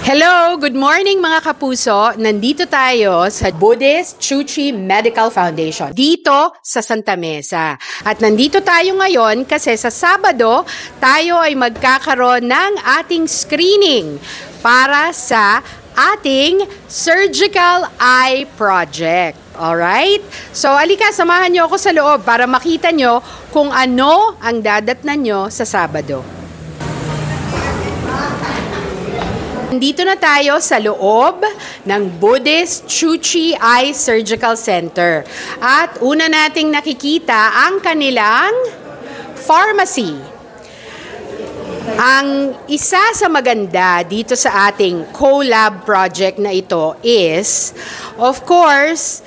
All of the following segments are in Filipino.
Hello! Good morning mga kapuso! Nandito tayo sa Buddhist Chuchi Medical Foundation dito sa Santa Mesa. At nandito tayo ngayon kasi sa Sabado tayo ay magkakaroon ng ating screening para sa ating surgical eye project. Alright? So, alika, samahan nyo ako sa loob para makita nyo kung ano ang dadatnan nyo sa Sabado. Nandito na tayo sa loob ng Buddhist Chuchi Eye Surgical Center. At una nating nakikita ang kanilang pharmacy. Ang isa sa maganda dito sa ating collab project na ito is, of course,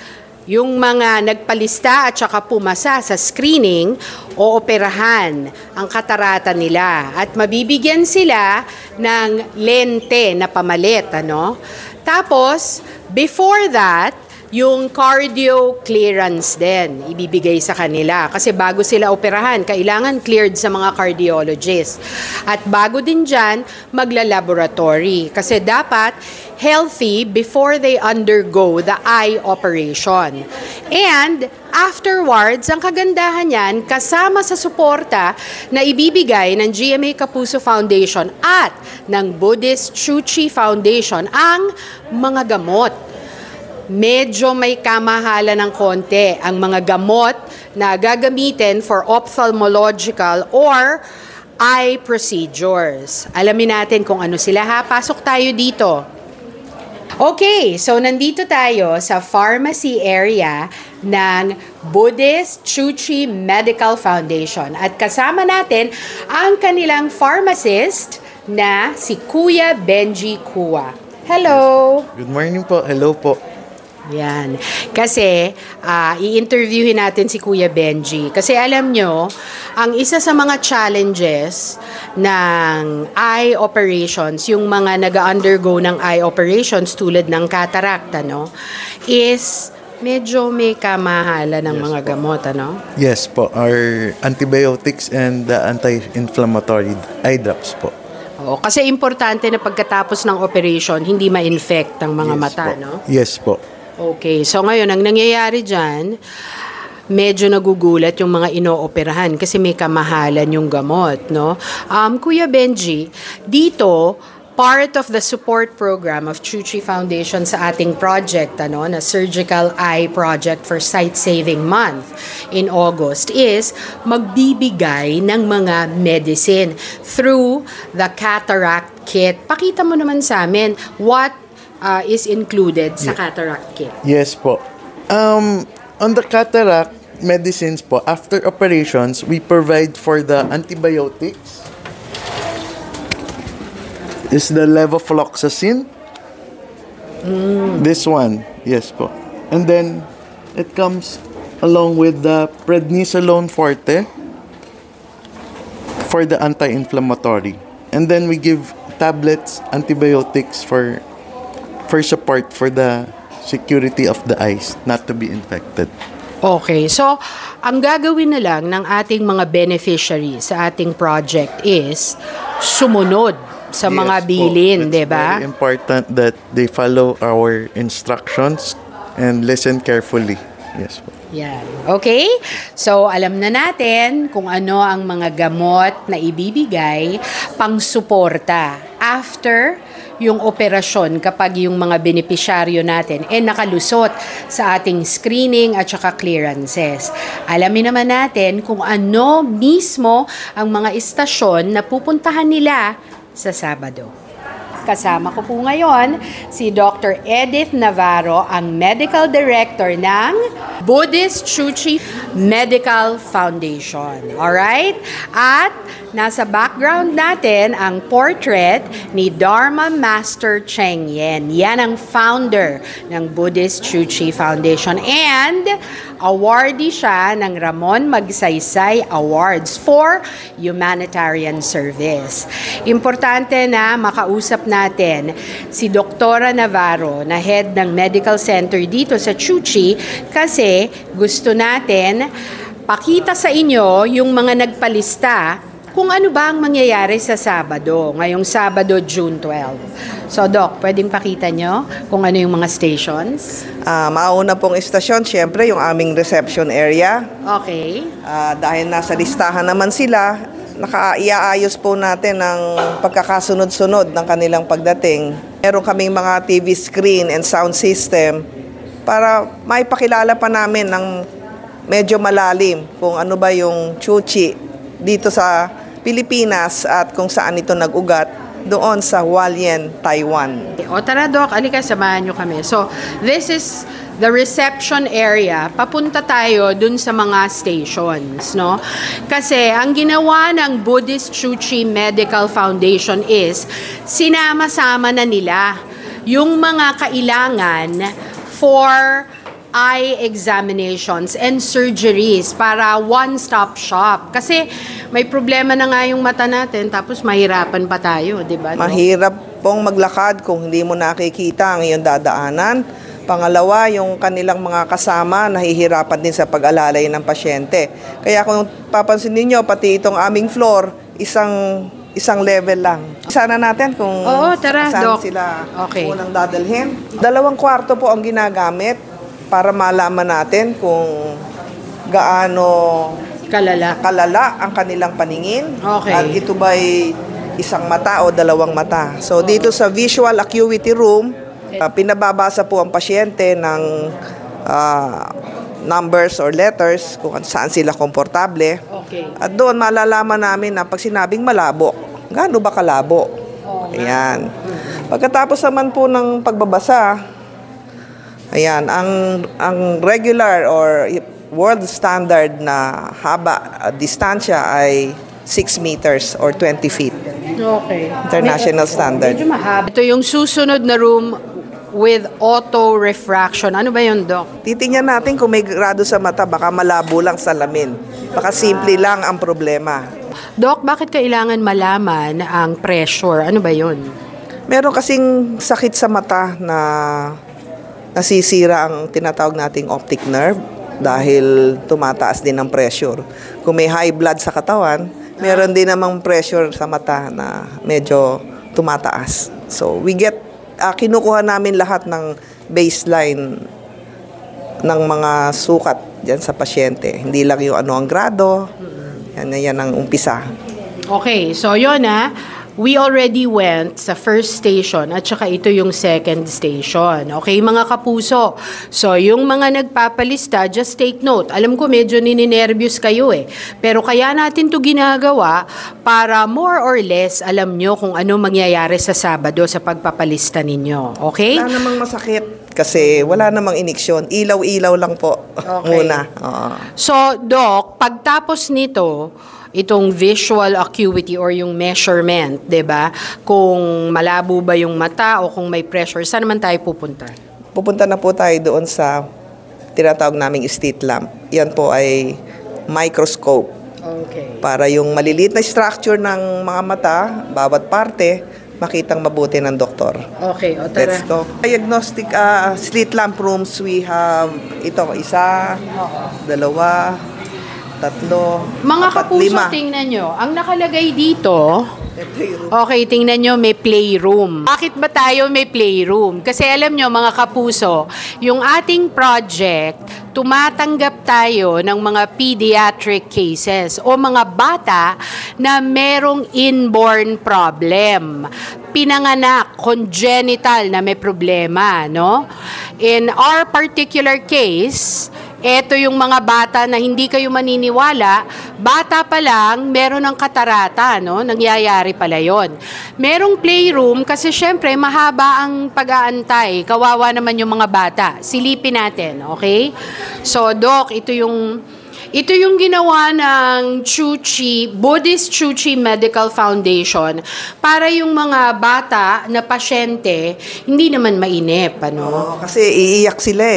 yung mga nagpalista at saka pumasa sa screening o operahan ang katarata nila at mabibigyan sila ng lente na pamalit, ano? Tapos, before that, yung cardio clearance din ibibigay sa kanila kasi bago sila operahan, kailangan cleared sa mga cardiologist. At bago din dyan, magla-laboratory kasi dapat healthy before they undergo the eye operation. And afterwards, ang kagandahan yan, kasama sa suporta na ibibigay ng GMA Kapuso Foundation at ng Buddhist Chuchi Foundation ang mga gamot. Medyo may kamahalan ng konti ang mga gamot na gagamitin for ophthalmological or eye procedures. Alamin natin kung ano sila ha. Pasok tayo dito. Okay, so nandito tayo sa pharmacy area ng Buddhist Chuchi Medical Foundation. At kasama natin ang kanilang pharmacist na si Kuya Benji Kua. Hello! Good morning po. Hello po. Yan. Kasi, i-interviewin natin si Kuya Benji. Kasi alam nyo, ang isa sa mga challenges ng eye operations, yung mga nag-undergo ng eye operations tulad ng cataract, ano, is medyo may kamahalan ng mga gamot, ano? Yes po. Our antibiotics and the anti-inflammatory eye drops po. Oo, kasi importante na pagkatapos ng operation, hindi ma-infect ang mga mata, po. no? Yes po. Okay, so ngayon, ang nangyayari dyan, medyo nagugulat yung mga inooperahan kasi may kamahalan yung gamot, no? Kuya Benji, dito, part of the support program of Chuchi Foundation sa ating project, ano, na Surgical Eye Project for Sight Saving Month in August is magbibigay ng mga medicine through the cataract kit. Pakita mo naman sa amin what is included sa cataract kit. Yes po. On the cataract medicines po, after operations, we provide for the antibiotics. Is the levofloxacin. This one. Yes po. And then, it comes along with the prednisolone forte for the anti-inflammatory. And then we give tablets, antibiotics for support for the security of the eyes not to be infected. Okay, so ang gagawin na lang ng ating mga beneficiary sa ating project is sumunod sa mga bilin, di ba? It's very important that they follow our instructions and listen carefully. Yes po. Yan. Okay? So, alam na natin kung ano ang mga gamot na ibibigay pang suporta after yung operasyon kapag yung mga benepisyaryo natin nakalusot sa ating screening at saka clearances. Alamin naman natin kung ano mismo ang mga istasyon na pupuntahan nila sa Sabado. Kasama ko po ngayon si Dr. Edith Navarro, ang Medical Director ng Buddhist Chuchi Medical Foundation. Alright? At nasa background natin ang portrait ni Dharma Master Cheng Yen. Yan ang founder ng Buddhist Chuchi Foundation. And awardee siya ng Ramon Magsaysay Awards for Humanitarian Service. Importante na makausap natin si Dr. Navarro na head ng medical center dito sa Chuchi kasi gusto natin pakita sa inyo yung mga nagpalista kung ano ba ang mangyayari sa Sabado, ngayong Sabado, June 12. So, Doc, pwedeng pakita nyo kung ano yung mga stations? Mauna pong istasyon, syempre, yung aming reception area. Okay. Dahil nasa listahan naman sila, iaayos po natin ang pagkakasunod-sunod ng kanilang pagdating. Meron kaming mga TV screen and sound system para maipakilala pa namin ng medyo malalim kung ano ba yung Chuchi dito sa Pilipinas at kung saan ito nag-ugat doon sa Hualien, Taiwan. O tara, Doc, alika, samahan nyo kami. So, this is the reception area. Papunta tayo dun sa mga stations, no? Kasi ang ginawa ng Buddhist Chuchi Medical Foundation is sinama-sama na nila yung mga kailangan for eye examinations and surgeries para one-stop shop. Kasi may problema na nga yung mata natin tapos mahirapan pa tayo, di ba? Mahirap pong maglakad kung hindi mo nakikita ang iyong dadaanan. Pangalawa, yung kanilang mga kasama nahihirapan din sa pag-alalay ng pasyente. Kaya kung papansin niyo pati itong aming floor, isang level lang. Sana natin kung tara, saan Doc. sila Okay. unang dadalhin. 2 kwarto po ang ginagamit para malaman natin kung gaano kalala ang kanilang paningin. Okay. At ito ba'y isang mata o 2 mata. So dito sa visual acuity room, pinababasa po ang pasyente ng numbers or letters kung saan sila komportable. Okay. At doon malalaman namin na pag sinabing malabo, gaano ba kalabo? Ayan. Pagkatapos naman po ng pagbabasa, ayan, ang regular or world standard na distansya ay 6 meters or 20 feet. Okay. International standard. Medyo mahaba. Ito yung susunod na room with auto refraction. Ano ba yun, Doc? Titingnan natin kung may grado sa mata, baka malabo lang salamin. Baka simple lang ang problema. Doc, bakit kailangan malaman ang pressure? Ano ba yun? Meron kasing sakit sa mata na nasisira ang tinatawag nating optic nerve dahil tumataas din ang pressure. Kung may high blood sa katawan, meron din namang pressure sa mata na medyo tumataas. So, kinukuha namin lahat ng baseline ng mga sukat dyan sa pasyente. Hindi lang yung ano ang grado, yan ang umpisa. Okay, so yun we already went sa first station at saka ito yung second station. Okay, mga kapuso. So, yung mga nagpapalista, just take note. Alam ko medyo nininervyos kayo Pero kaya natin to ginagawa para more or less alam nyo kung ano mangyayari sa Sabado sa pagpapalista ninyo. Okay? Wala namang masakit kasi wala namang iniksyon. Ilaw-ilaw lang po muna. So, Doc, pagtapos nito, itong visual acuity or yung measurement, 'di ba? Kung malabo ba yung mata o kung may pressure, saan naman tayo pupunta? Pupunta na po tayo doon sa tinatawag naming slit lamp. Yan po ay microscope. Okay. Para yung maliliit na structure ng mga mata, bawat parte, makitang mabuti ng doktor. Okay, o tara. Let's go. Diagnostic slit lamp rooms, we have ito, 1, 2, 3, Mga 4, kapuso, 5. tingnan nyo. Ang nakalagay dito, okay, tingnan nyo, may playroom. Bakit ba tayo may playroom? Kasi alam nyo, mga kapuso, yung ating project, tumatanggap tayo ng mga pediatric cases o mga bata na merong inborn problem. Pinanganak, congenital na may problema, no? In our particular case, eto yung mga bata na hindi kayo maniniwala, bata pa lang, meron ng katarata, no? Nangyayari pala yon. Merong playroom kasi syempre mahaba ang pag-aantay. Kawawa naman yung mga bata. Silipin natin, okay? So, Doc, ito yung ginawa ng Buddhist Chuchi Medical Foundation para yung mga bata na pasyente hindi naman mainip, ano? Kasi iiyak sila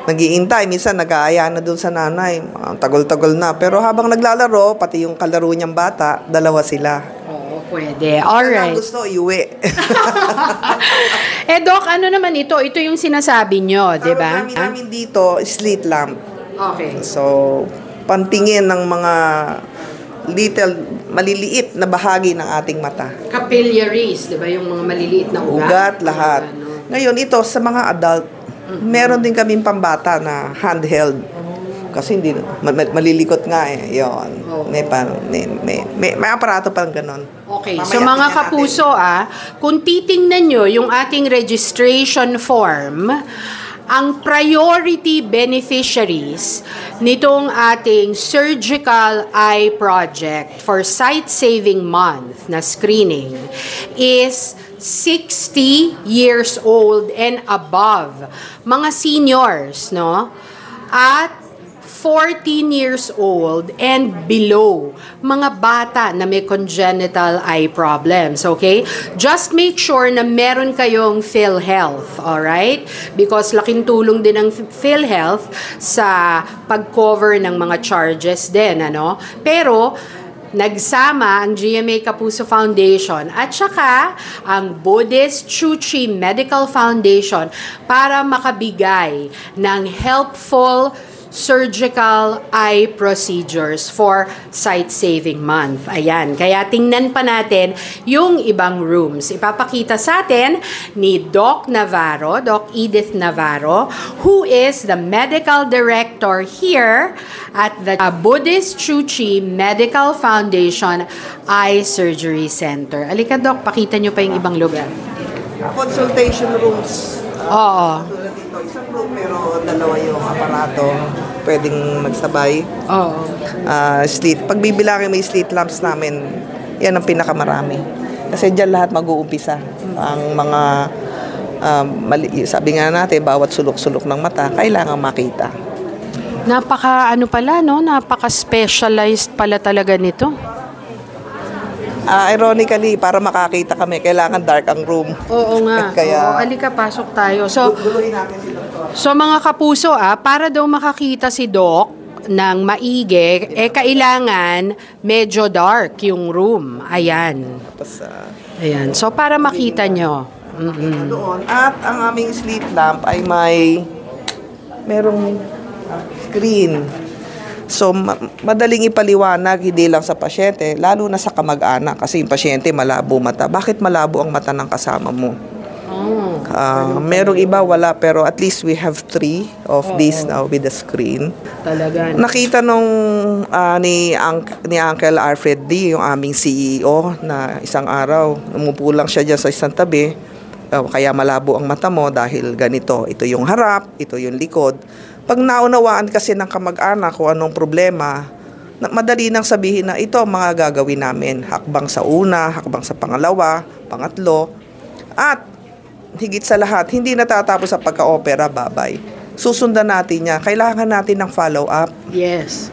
nag-iintay, minsan nag-aaya na doon sa nanay, tagal-tagal na. Pero habang naglalaro, pati yung kalaro niyang bata, 2 sila. Oo, pwede. Alright. Ang gusto, iuwi. Doc, ano naman ito? Ito yung sinasabi nyo, di ba? Namin dito, slit lamp. Okay. So, pantingin ng mga maliliit na bahagi ng ating mata. Capillaries, di ba? Yung mga maliliit na ugat. Ugat, lahat. Ano. Ngayon, ito, sa mga adult, meron din kaming pambata na handheld. Kasi hindi, malilikot nga eh. Yun. Oh. May aparato parang ganon. Okay, Mamaya so mga tingnan kapuso kung titingnan nyo yung ating registration form, ang priority beneficiaries nitong ating surgical eye project for Sight Saving Month na screening is 60 years old and above. Mga seniors, no? At 14 years old and below, mga bata na may congenital eye problems, okay? Just make sure na meron kayong PhilHealth, alright? Because laking tulong din ng PhilHealth sa pag-cover ng mga charges din, ano? Pero, nagsama ang GMA Kapuso Foundation at saka ang Buddhist Chuchi Medical Foundation para makabigay ng helpful surgical eye procedures for Sight Saving Month. Ayan. Kaya tingnan pa natin yung ibang rooms. Ipapakita sa atin ni Doc Navarro, Doc Edith Navarro, who is the medical director here at the Buddhist Chuchi Medical Foundation Eye Surgery Center. Alika, Doc, pakita nyo pa yung ibang lugar. Consultation rooms. Oo. Tulad dito, isang room pero dalawa yung aparato. Pwedeng magsabay. Oo. Pag bibilangin may slit lamps namin, yan ang pinakamarami. Kasi dyan lahat mag-uumpisa. Ang mga, sabi nga natin, bawat sulok-sulok ng mata, kailangan makita. Napaka-specialized pala talaga nito. Ironically, para makakita kami, kailangan dark ang room. Oo nga. Kaya, Alika, pasok tayo. guluhin natin si Dr. So mga kapuso, para daw makakita si Doc ng maigi, kailangan medyo dark yung room. Ayan. Tapos, Ayan. So para makita nyo. doon. At ang aming slit lamp ay merong screen. So, madaling ipaliwanag, hindi lang sa pasyente, lalo na sa kamag-anak. Kasi yung pasyente, malabo mata. Bakit malabo ang mata ng kasama mo? Merong iba, wala. Pero at least we have 3 of these now with the screen. Talaga. Nakita nung ni Uncle Alfred D, yung aming CEO, na isang araw, umupo lang siya dyan sa isang tabi. Kaya malabo ang mata mo dahil ganito. Ito yung harap, ito yung likod. Pag naunawaan kasi ng kamag-anak kung anong problema, madali nang sabihin na ito ang mga gagawin namin. Hakbang sa una, hakbang sa pangalawa, pangatlo. At higit sa lahat, hindi natatapos sa pagka-opera, babay. Susundan natin niya. Kailangan natin ng follow-up. Yes.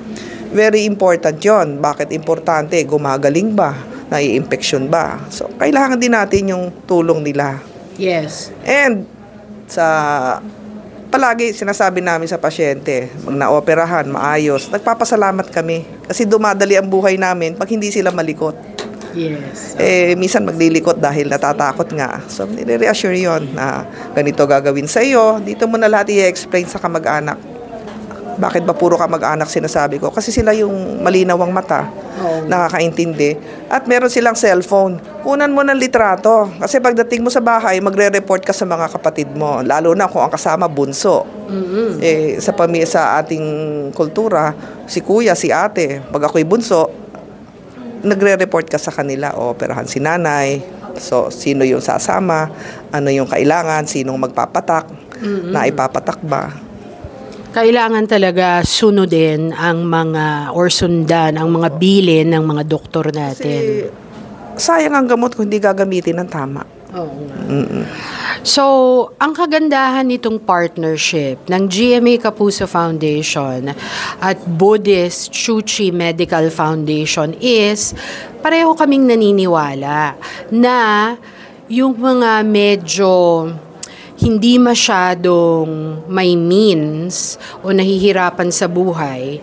Very important yon. Bakit importante? Gumagaling ba? Nai-infection ba? So, kailangan din natin yung tulong nila. Yes. And palagi sinasabi namin sa pasyente, pag naoperahan, maayos, nagpapasalamat kami. Kasi dumadali ang buhay namin pag hindi sila malikot. Yes. Minsan maglilikot dahil natatakot nga. So, nire-reassure yun na ganito gagawin sa iyo. Dito mo na lahat i-explain sa kamag-anak. Bakit ba puro kamag-anak sinasabi ko? Kasi sila yung malinaw ang mata. Nakakaintindi. At meron silang cellphone. Kunan mo ng litrato. Kasi pagdating mo sa bahay, magre-report ka sa mga kapatid mo. Lalo na kung ang kasama bunso. Sa ating kultura, si kuya, si ate, pag ako'y bunso, nagre-report ka sa kanila. Operahan si nanay. So, sino yung sasama? Ano yung kailangan? Sinong magpapatak? Na ipapatak ba? Kailangan talaga sunodin ang mga or sundan ang mga bilin ng mga doktor natin. Kasi sayang ang gamot kung hindi gagamitin ng tama. Oo nga. So, ang kagandahan nitong partnership ng GMA Kapuso Foundation at Buddhist Chuchi Medical Foundation is pareho kaming naniniwala na yung mga medyo hindi masyadong may means o nahihirapan sa buhay,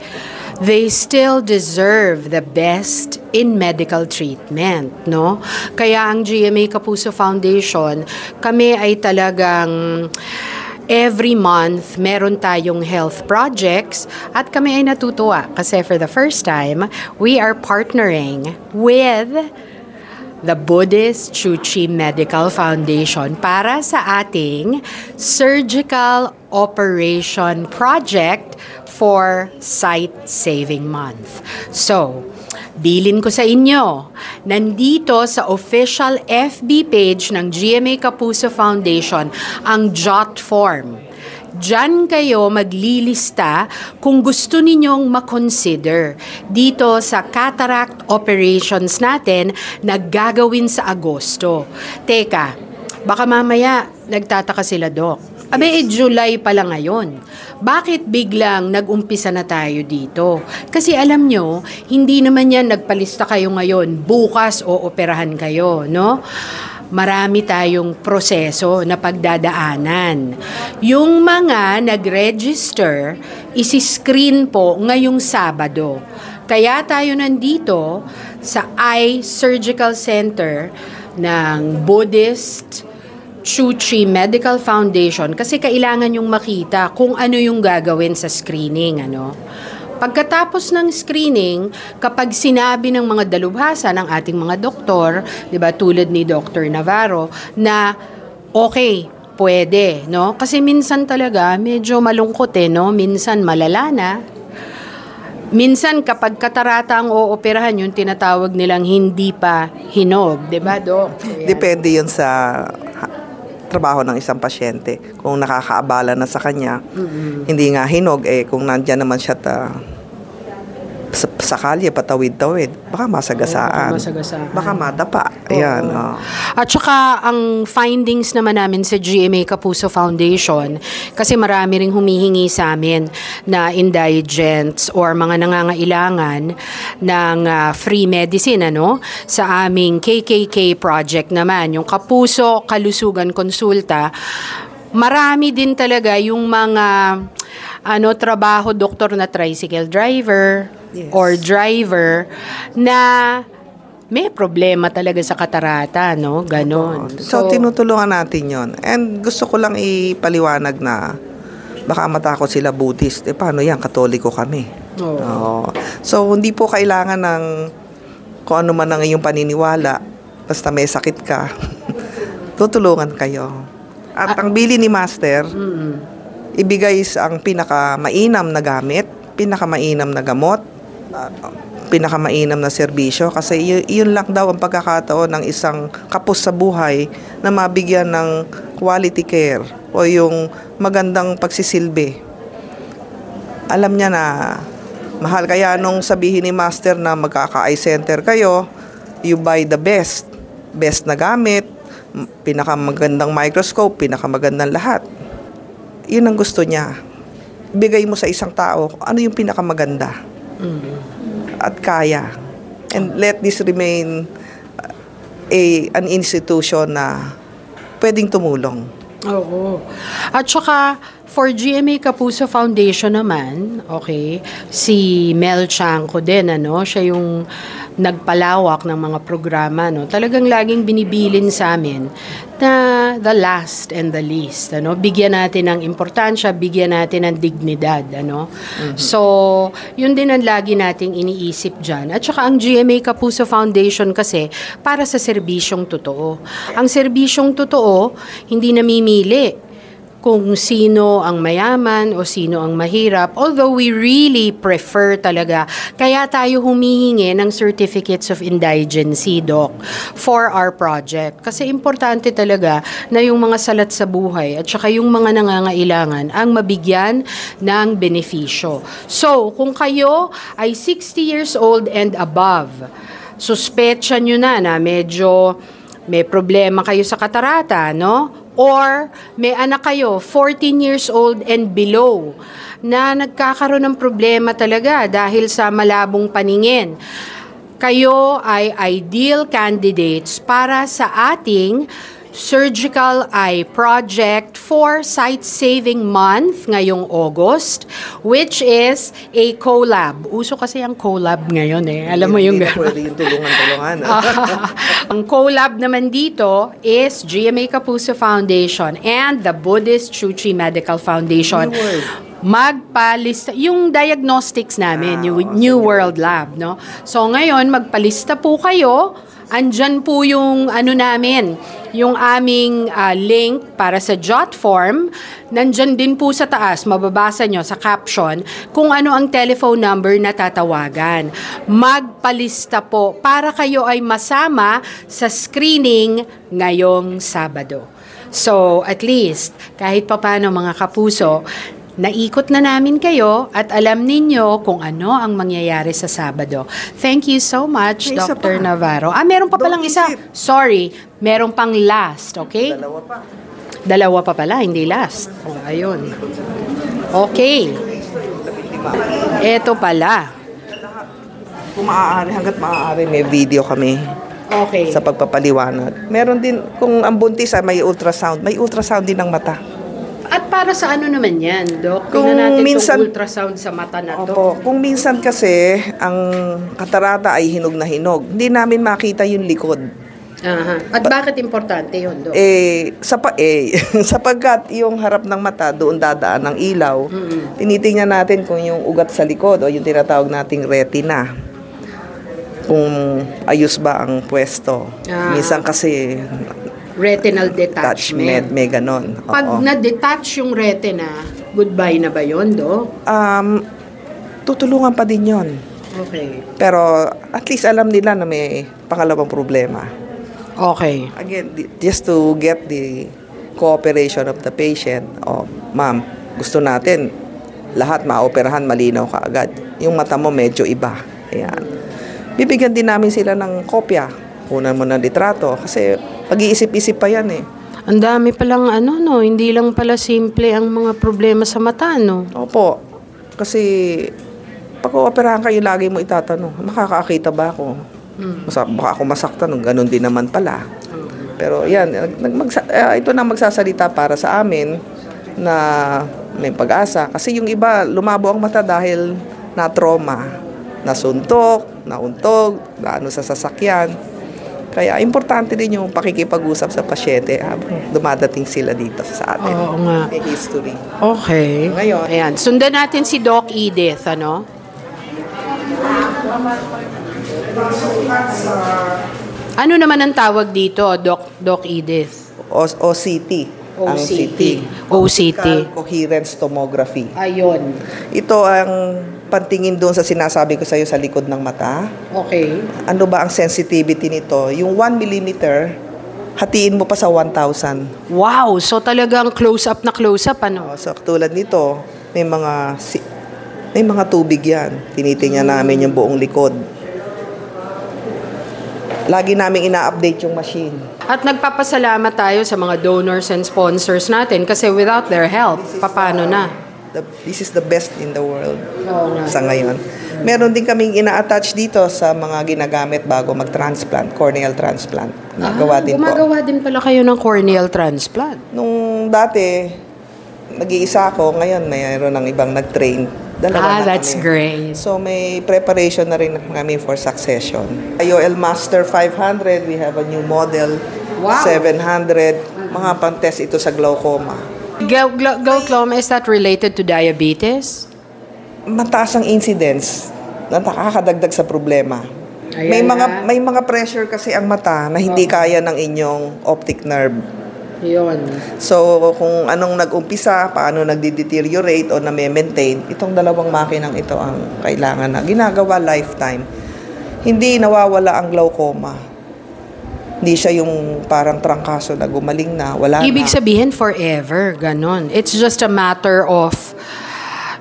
they still deserve the best in medical treatment, no? Kaya ang GMA Kapuso Foundation, kami ay talagang every month meron tayong health projects at kami ay natutuwa kasi for the first time, we are partnering with the Buddhist Chuchi Medical Foundation para sa ating surgical operation project for Sight Saving Month. So, bilin ko sa inyo, nandito sa official FB page ng GMA Kapuso Foundation ang JOT form. Diyan kayo maglilista kung gusto ninyong makonsider dito sa cataract operations natin na gagawin sa Agosto. Teka, baka mamaya nagtataka sila, Doc. July pa lang ngayon. Bakit biglang nag-umpisa na tayo dito? Kasi alam nyo, hindi naman yan nagpalista kayo ngayon, bukas o operahan kayo, no? Marami tayong proseso na pagdadaanan. Yung mga nag-register, isi-screen po ngayong Sabado. Kaya tayo nandito sa Eye Surgical Center ng Buddhist Chuchi Medical Foundation kasi kailangan yung makita kung ano yung gagawin sa screening, ano. Pagkatapos ng screening, kapag sinabi ng mga dalubhasa ng ating mga doktor, 'di ba, tulad ni Dr. Navarro, na okay, pwede, no? Kasi minsan talaga medyo malungkot no, minsan malala na. Minsan kapag katarata ang ooperahan, yung tinatawag nilang hindi pa hinog, 'di ba, Doc? Depende 'yun sa trabaho ng isang pasyente. Kung nakakaabala na sa kanya, hindi nga hinog, kung nandyan naman siya sa kalye, patawid-tawid, baka masagasaan. Baka madapa. Ayan. At saka, ang findings naman namin sa GMA Kapuso Foundation, kasi marami ring humihingi sa amin na indigents or mga nangangailangan ng free medicine, ano? Sa aming KKK project naman, yung Kapuso Kalusugan Konsulta, marami din talaga yung mga trabaho, doktor na tricycle driver, yes, or driver na may problema talaga sa katarata, no? Ganon. So, tinutulungan natin yon. And gusto ko lang ipaliwanag na baka matakot sila Buddhist. Paano yan? Katoliko kami. So, hindi po kailangan ng kung ano man ang iyong paniniwala. Basta may sakit ka. Tutulungan kayo. At ang bili ni Master, ibigay ang pinakamainam na gamit, pinakamainam na gamot, pinakamainam na serbisyo kasi yun lang daw ang pagkakataon ng isang kapos sa buhay na mabigyan ng quality care o yung magandang pagsisilbi. Alam niya na mahal, kaya nung sabihin ni Master na magkaka-eye center kayo, you buy the best na gamit, pinakamagandang microscope, pinakamagandang lahat. Yun ang gusto niya. Bigay mo sa isang tao ano yung pinakamaganda. At kaya. And let this remain an institution na pwedeng tumulong. Oo. At saka, for GMA Kapuso Foundation naman, okay, si Mel Chanco din, siya yung nagpalawak ng mga programa, talagang laging binibilin sa amin na the last and the least, bigyan natin ng importansya, bigyan natin ng dignidad, So, yun din ang lagi nating iniisip dyan. At saka ang GMA Kapuso Foundation kasi para sa serbisyong totoo. Ang serbisyong totoo, hindi namimili kung sino ang mayaman o sino ang mahirap. Although we really prefer talaga, kaya tayo humihingi ng certificates of indigency, Doc, for our project. Kasi importante talaga na yung mga salat sa buhay at saka yung mga nangangailangan ang mabigyan ng benepisyo. So, kung kayo ay 60 years old and above, suspetsya nyo na medyo may problema kayo sa katarata, or may anak kayo, 14 years old and below, na nagkakaroon ng problema talaga dahil sa malabong paningin. Kayo ay ideal candidates para sa ating surgical eye project for Sight Saving Month ngayong August, which is a collab. Uso kasi ang collab ngayon eh. Alam mo yung Hindi na pwede yung tulungan-tulungan. Ang collab naman dito is GMA Kapuso Foundation and the Buddhist Chuchi Medical Foundation. Magpalista, yung diagnostics namin, yung New World Lab, no? So ngayon, magpalista po kayo. Andyan po yung ano namin, yung aming link para sa jot form. Nandyan din po sa taas, mababasa nyo sa caption, kung ano ang telephone number na tatawagan. Magpalista po para kayo ay masama sa screening ngayong Sabado. So, at least, kahit papano mga kapuso, naikot na namin kayo at alam ninyo kung ano ang mangyayari sa Sabado. Thank you so much, May isa Dr. pa. Navarro. Meron pa palang Don't isa. visit. Sorry, meron pang last, okay? Dalawa pa. Dalawa pa pala, hindi last. Oh, ayun. Okay. Eto pala. Kung maaari, hanggat maaari, may video kami Okay. sa pagpapaliwanag. Meron din, kung ang buntis ay may ultrasound din ng mata. At para sa ano naman yan, Dok? Kung Tingnan natin minsan- itong ultrasound sa mata na to. Opo, kung minsan kasi ang katarata ay hinog na hinog, hindi namin makita yung likod. Aha. At bakit importante yun, Dok? Sapagkat yung harap ng mata doon dadaan ng ilaw, tinitingnan natin kung yung ugat sa likod o yung tinatawag nating retina, kung ayos ba ang pwesto. Ah. Minsan kasi Retinal detachment. may ganon. Pag Oo. na-detach yung retina, goodbye na ba yun, Dok? Tutulungan pa din yon. Okay. Pero at least alam nila na may pangalawang problema. Okay. Again, just to get the cooperation of the patient. Ma'am, gusto natin lahat maoperahan, malinaw ka agad. Yung mata mo medyo iba. Ayan. Bibigyan din namin sila ng kopya. Kunan mo ng litrato. Kasi pag-iisip-isip pa yan eh. Ang dami palang no? Hindi lang pala simple ang mga problema sa mata, no? Opo. Kasi pag operahan kayo, lagi mo itatanong, makakakita ba ako? Baka ako masaktan, ganun din naman pala. Pero yan, ito na magsasalita para sa amin na may pag-asa. Kasi yung iba, lumabo ang mata dahil na-trauma, nasuntok, nauntog, naano sa sasakyan. Kaya importante din yung pakikipag-usap sa pasyente habang dumadating sila dito sa atin. Oo nga. May history. Okay. Ngayon, Ayan. Sundan natin si Doc Edith, ano? Ano naman ang tawag dito, Doc Edith? OCT. Ang OCT. CT. OCT. Optical Coherence Tomography. Ayun. Ito ang pantingin doon sa sinasabi ko sa iyo sa likod ng mata. Okay. Ano ba ang sensitivity nito? Yung 1 millimeter, hatiin mo pa sa 1,000. Wow! So talagang close-up na close-up, ano? So tulad nito, may mga tubig yan. Tinitingnan namin yung buong likod. Lagi namin ina-update yung machine. At nagpapasalamat tayo sa mga donors and sponsors natin kasi without their help, paano na? This is the best in the world Oo nga. sa ngayon. Meron din kaming ina-attach dito sa mga ginagamit bago mag-transplant, corneal transplant. Gumagawa din po. Gumagawa din pala kayo ng corneal transplant. Nung dati, nag-iisa ako, ngayon mayroon ng ibang nag-train. Dalawa na That's kami. great. So may preparation na rin kami for succession. IOL Master 500, we have a new model. Wow. 700, mga pang-test ito sa glaucoma. Glaucoma, is that related to diabetes? Mataas ang incidence na nakakadagdag sa problema. Ayan May mga pressure kasi ang mata na hindi kaya ng inyong optic nerve. Yun. So, kung anong nag-umpisa, paano nagde-deteriorate o na-maintain, itong dalawang makinang ito ang kailangan na ginagawa lifetime. Hindi nawawala ang glaucoma. Hindi siya yung parang trangkaso na gumaling na, wala Ibig na. sabihin forever, ganon. It's just a matter of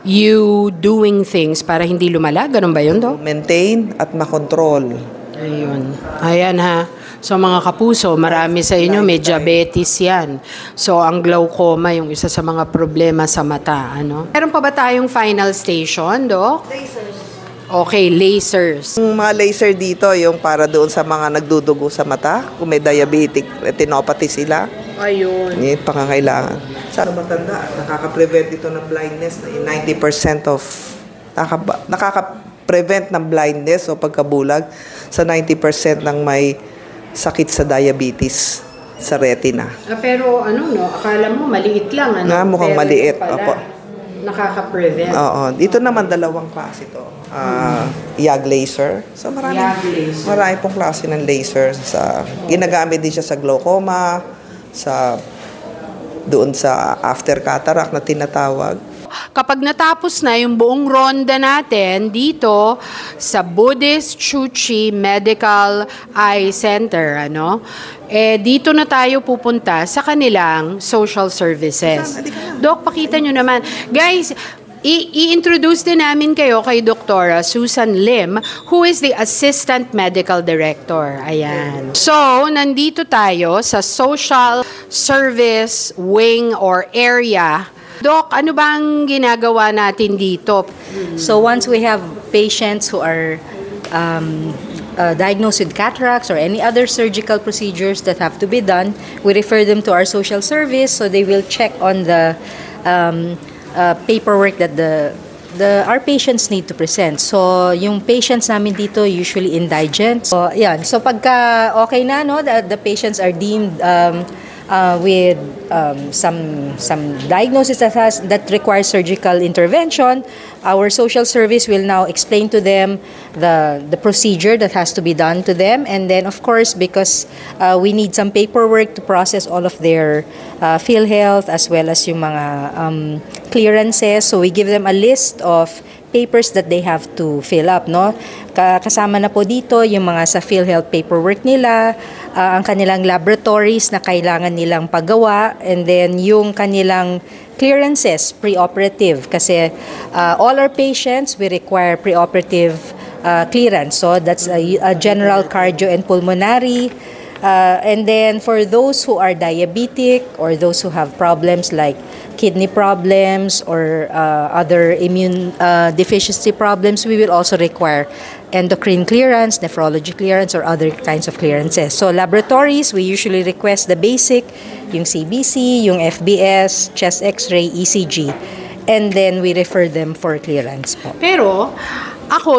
you doing things para hindi lumala, ganon ba yun, Dok? Maintain at makontrol. Ayun. Ayan ha. So mga kapuso, marami sa inyo may diabetes yan. So ang glaucoma yung isa sa mga problema sa mata, ano? Meron pa ba tayong final station, Dok? Okay, lasers. Yung mga laser dito, yung para doon sa mga nagdudugo sa mata, kung may diabetic retinopathy sila, Ayun. yun yung pangangailangan. Sa matanda, nakaka-prevent ito ng blindness na 90% of, nakaka-prevent ng blindness o pagkabulag sa 90% ng may sakit sa diabetes sa retina. Pero ano no, akala mo maliit lang ano? Na mukhang Pero maliit, ito pala, opo. Nakaka-prevent. Oo. Dito naman dalawang klase ito. YAG laser. So YAG laser. marami pong klase ng laser. Ginagamit din siya sa glaucoma, doon sa after cataract na tinatawag. Kapag natapos na yung buong ronda natin dito sa Buddhist Chuchi Medical Eye Center, dito na tayo pupunta sa kanilang social services. Doc, pakita nyo naman. Guys, i-introduce din namin kayo kay Dr. Susan Lim, who is the Assistant Medical Director. Ayan. So, nandito tayo sa Social Service Wing or area. Doc, ano bang ginagawa natin dito? So once we have patients who are diagnosed with cataracts or any other surgical procedures that have to be done, we refer them to our social service so they will check on the paperwork that our patients need to present. So yung patients namin dito usually indigent. So yan. So pagka okay na the patients are deemed with some diagnosis that requires surgical intervention, our social service will now explain to them the procedure that has to be done to them, and then of course because we need some paperwork to process all of their PhilHealth as well as yung mga clearances, so we give them a list of papers that they have to fill up, kasama na po dito yung mga sa PhilHealth paperwork nila, ang kanilang laboratories na kailangan nilang paggawa, and then yung kanilang clearances pre-operative kasi all our patients we require pre-operative clearance, so that's a general cardio and pulmonary. And then for those who are diabetic or those who have problems like kidney problems or other immune deficiency problems, we will also require endocrine clearance, nephrology clearance, or other kinds of clearances. So laboratories, we usually request the basic, yung CBC, yung FBS, chest X-ray, ECG, and then we refer them for clearance po. Pero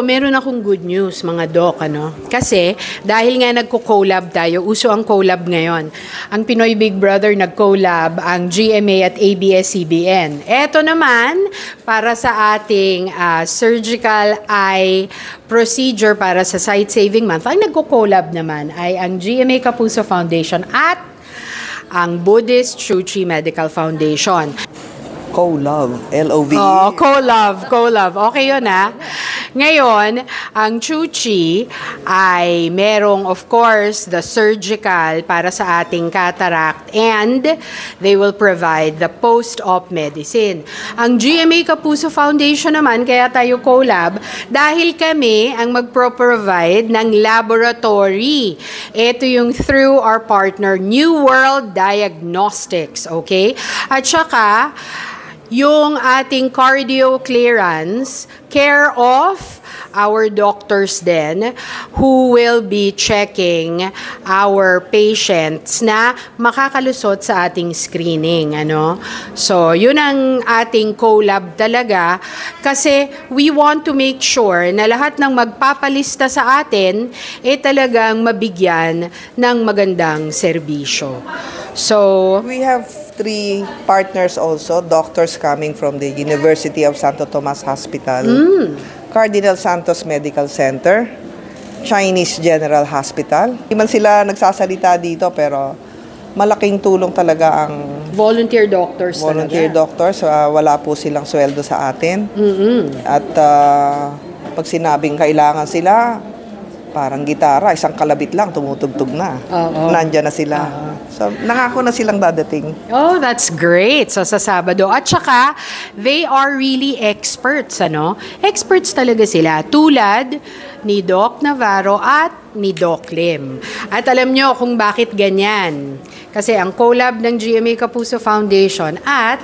meron akong good news mga doc, Kasi dahil nga nagko-collab tayo, uso ang collab ngayon. Ang Pinoy Big Brother nag-collab, ang GMA at ABS-CBN. Eto naman, para sa ating surgical eye procedure para sa Sight Saving Month, ang nagko-collab naman ay ang GMA Kapuso Foundation at ang Buddhist Chuchi Medical Foundation. Co-love, L-O-V-E. Oh, co-love. Okay yun Ngayon, ang Chuchi ay merong of course the surgical para sa ating cataract, and they will provide the post-op medicine. Ang GMA Kapuso Foundation naman, kaya tayo collab, dahil kami ang magpro-provide ng laboratory. Ito yung through our partner New World Diagnostics, okay? At saka yung ating cardio clearance, care of our doctors then who will be checking our patients na makakalusot sa ating screening, So, yun ang ating collab talaga kasi we want to make sure na lahat ng magpapalista sa atin talagang mabigyan ng magandang serbisyo. So, we have 3 partners also, doctors coming from the University of Santo Tomas Hospital, Cardinal Santos Medical Center, Chinese General Hospital. Hindi man sila nagsasalita dito pero malaking tulong talaga ang volunteer doctors doctors. Wala po silang sweldo sa atin. At pag sinabing kailangan sila, parang gitara, isang kalabit lang, tumutugtug na. Nandyan na sila. So, nakako na silang dadating. Oh, that's great. So, sa Sabado. At saka, they are really experts, Experts talaga sila. Tulad ni Doc Navarro at ni Doc Lim. At alam nyo kung bakit ganyan. Kasi ang collab ng GMA Kapuso Foundation at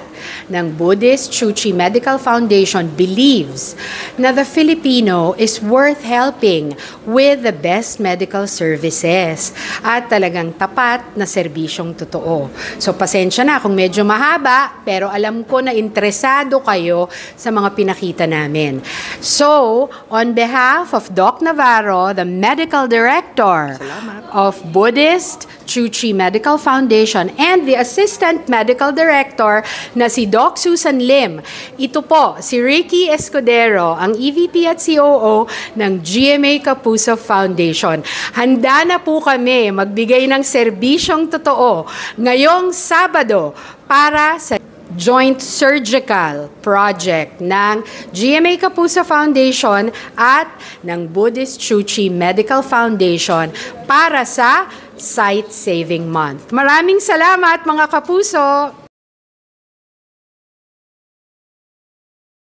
ng Buddhist Chuchi Medical Foundation believes na the Filipino is worth helping with the best medical services at talagang tapat na serbisyong totoo. So pasensya na kung medyo mahaba, pero alam ko na interesado kayo sa mga pinakita namin. So, on behalf of Doc Navarro, the Medical Director of Buddhist Chuchi Medical Foundation and the Assistant Medical Director na si Doc Susan Lim. Ito po, si Ricky Escudero, ang EVP at COO ng GMA Kapuso Foundation. Handa na po kami magbigay ng serbisyong totoo ngayong Sabado para sa joint surgical project ng GMA Kapuso Foundation at ng Buddhist Chuchi Medical Foundation para sa Sight Saving Month. Maraming salamat mga kapuso!